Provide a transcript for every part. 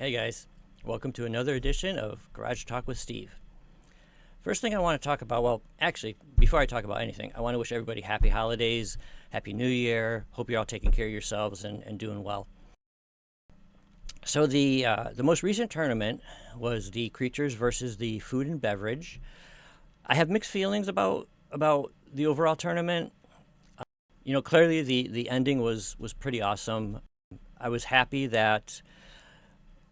Hey guys, welcome to another edition of Garage Talk with Steve. First thing I want to talk about, well, actually, before I talk about anything, I want to wish everybody happy holidays, happy new year. Hope you're all taking care of yourselves and doing well. So the most recent tournament was the Creatures versus the Food and Beverage. I have mixed feelings about the overall tournament. Clearly the ending was pretty awesome. I was happy that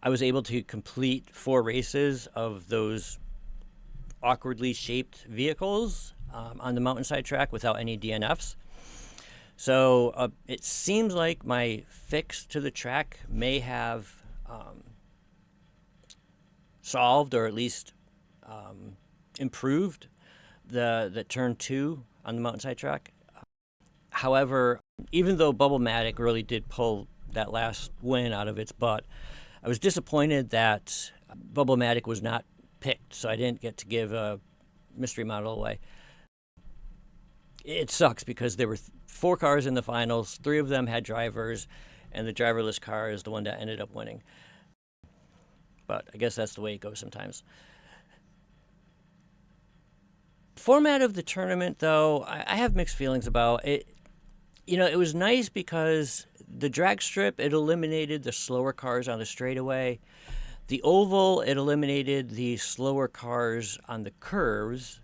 I was able to complete 4 races of those awkwardly shaped vehicles on the mountainside track without any DNFs. So it seems like my fix to the track may have solved or at least improved the turn 2 on the mountainside track. However, even though Bubble-Matic really did pull that last win out of its butt, I was disappointed that Bubble-Matic was not picked, so I didn't get to give a mystery model away. It sucks because there were 4 cars in the finals, 3 of them had drivers, and the driverless car is the one that ended up winning. But I guess that's the way it goes sometimes. Format of the tournament, though, I have mixed feelings about it. It was nice because the drag strip, it eliminated the slower cars on the straightaway. The oval, it eliminated the slower cars on the curves.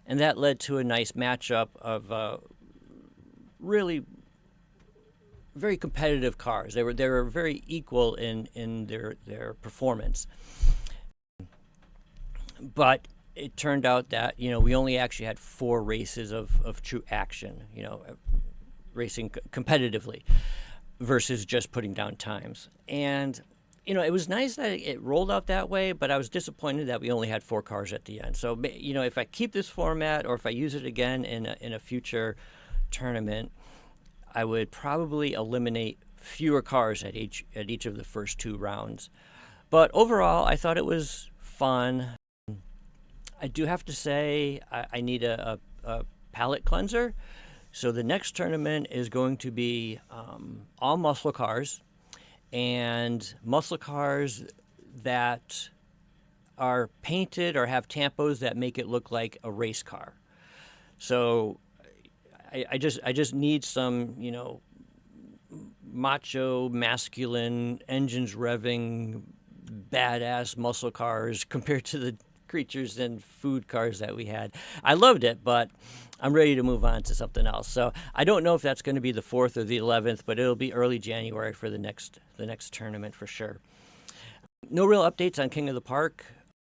And that led to a nice matchup of really very competitive cars. They were very equal in their performance. But it turned out that, we only actually had 4 races of true action, racing competitively versus just putting down times. And it was nice that it rolled out that way, but I was disappointed that we only had 4 cars at the end. So, if I keep this format or if I use it again in a future tournament, I would probably eliminate fewer cars at each of the first 2 rounds. But overall, I thought it was fun. I do have to say I need a palate cleanser. So the next tournament is going to be all muscle cars, and muscle cars that are painted or have tampos that make it look like a race car. So I just need some, macho, masculine, engines revving, badass muscle cars compared to the Creatures and Food cars that we had. I loved it, but I'm ready to move on to something else. So I don't know if that's going to be the 4th or the 11th, but it'll be early January for the next tournament for sure. No real updates on King of the Park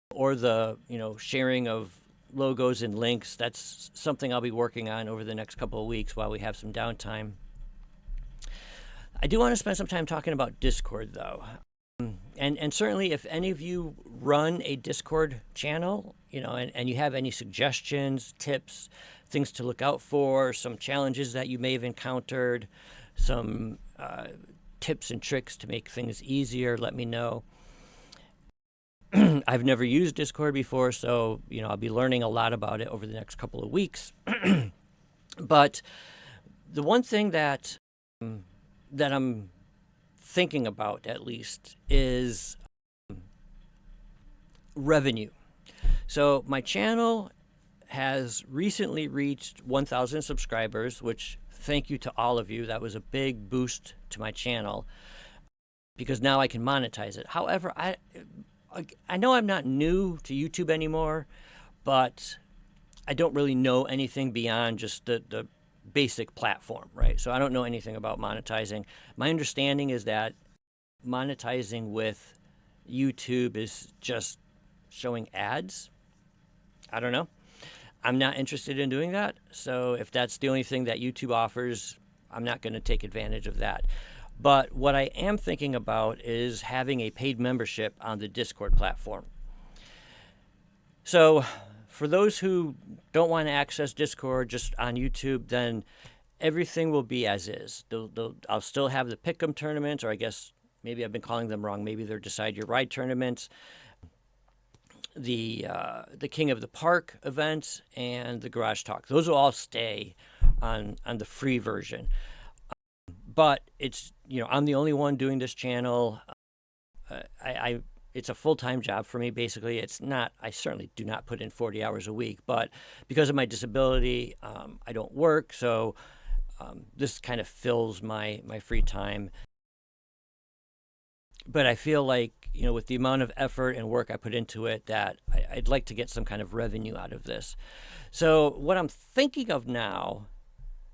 or the sharing of logos and links. That's something I'll be working on over the next couple of weeks while we have some downtime. I do want to spend some time talking about Discord, though. And certainly if any of you run a Discord channel, and you have any suggestions, tips, things to look out for, some challenges that you may have encountered, some tips and tricks to make things easier, let me know. I've never used Discord before, so I'll be learning a lot about it over the next couple of weeks. But the one thing that I'm thinking about, at least, is revenue. So my channel has recently reached 1,000 subscribers, which thank you to all of you. That was a big boost to my channel because now I can monetize it. However, I know I'm not new to YouTube anymore, but I don't really know anything beyond just the basic platform, right? So I don't know anything about monetizing. My understanding is that monetizing with YouTube is just showing ads. I don't know. I'm not interested in doing that. So if that's the only thing that YouTube offers, I'm not going to take advantage of that. But what I am thinking about is having a paid membership on the Discord platform. So for those who don't want to access Discord just on YouTube, then everything will be as is. I'll still have the Pick'em tournaments, or I guess maybe I've been calling them wrong. Maybe they're Decide Your Ride tournaments, the King of the Park events, and the Garage Talk. Those will all stay on the free version. But it's, I'm the only one doing this channel. it's a full-time job for me. Basically, it's not. I certainly do not put in 40 hours a week, but because of my disability, I don't work, so this kind of fills my free time. But I feel like, with the amount of effort and work I put into it, that I'd like to get some kind of revenue out of this. So what I'm thinking of now,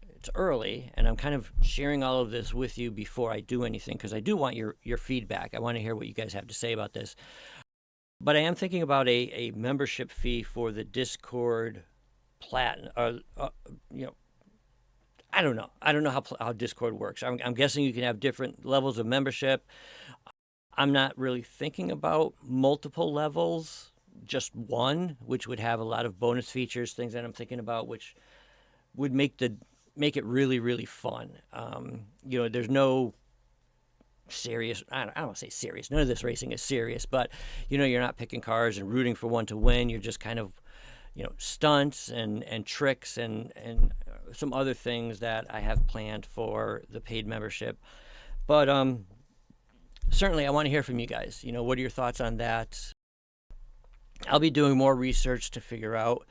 it's early, and I'm kind of sharing all of this with you before I do anything, because I do want your feedback. I want to hear what you guys have to say about this. But I am thinking about a membership fee for the Discord Platinum. I don't know. I don't know how Discord works. I'm guessing you can have different levels of membership. I'm not really thinking about multiple levels, just one, which would have a lot of bonus features, things that I'm thinking about, which would make it really, really fun. There's no serious, I don't want to say serious, none of this racing is serious, but you're not picking cars and rooting for one to win. You're just kind of, stunts and tricks and some other things that I have planned for the paid membership. But certainly I want to hear from you guys. What are your thoughts on that? I'll be doing more research to figure out,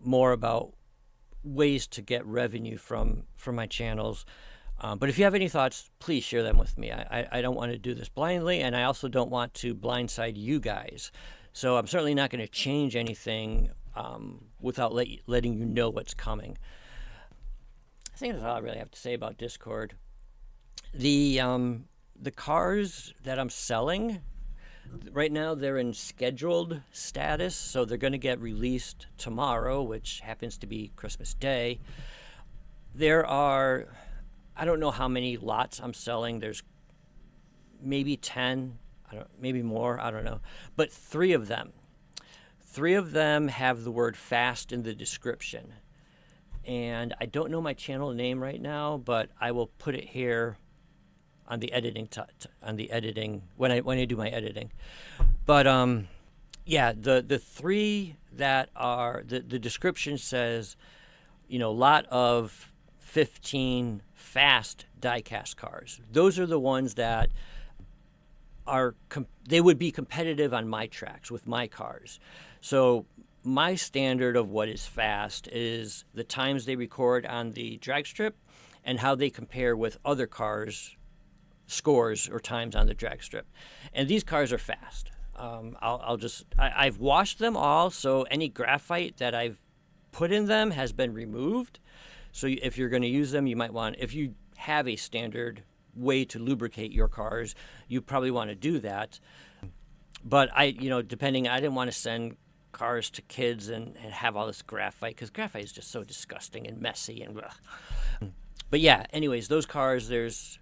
more about ways to get revenue from my channels. But if you have any thoughts, please share them with me. I don't want to do this blindly, and I also don't want to blindside you guys. So I'm certainly not going to change anything without letting you know what's coming. I think that's all I really have to say about Discord. The cars that I'm selling, right now they're in scheduled status, so they're going to get released tomorrow, which happens to be Christmas Day. There are, I don't know how many lots I'm selling. There's maybe 10, maybe more, I don't know. But three of them have the word fast in the description. And I don't know my channel name right now, but I will put it here on the editing when I do my editing. But the three that are the description says, lot of 15 fast diecast cars. Those are the ones that they would be competitive on my tracks with my cars. So my standard of what is fast is the times they record on the drag strip and how they compare with other cars scores or times on the drag strip. And these cars are fast. I've washed them all, so any graphite that I've put in them has been removed. So if you're going to use them, you might want, if you have a standard way to lubricate your cars, you probably want to do that. But I didn't want to send cars to kids and have all this graphite, because graphite is just so disgusting and messy and ugh. But yeah, anyways, those cars, there's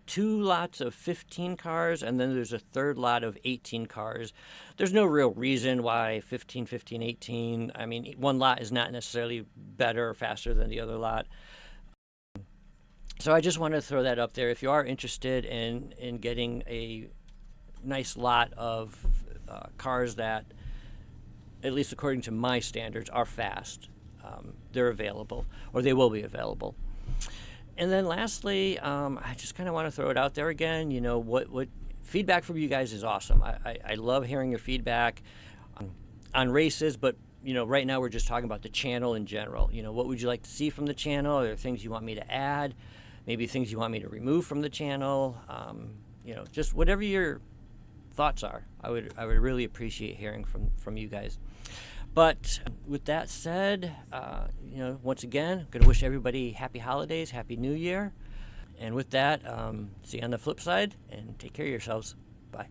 2 lots of 15 cars, and then there's a third lot of 18 cars. There's no real reason why 15, 15, 18. I mean, one lot is not necessarily better or faster than the other lot. So I just want to throw that up there. If you are interested in getting a nice lot of cars that, at least according to my standards, are fast, they're available, or they will be available. And then lastly, I just kind of want to throw it out there again. What feedback from you guys is awesome. I love hearing your feedback on races, but right now we're just talking about the channel in general. What would you like to see from the channel? Are there things you want me to add? Maybe things you want me to remove from the channel? Just whatever your thoughts are. I would really appreciate hearing from you guys. But with that said, once again, I'm going to wish everybody happy holidays, happy New Year. And with that, see you on the flip side, and take care of yourselves. Bye.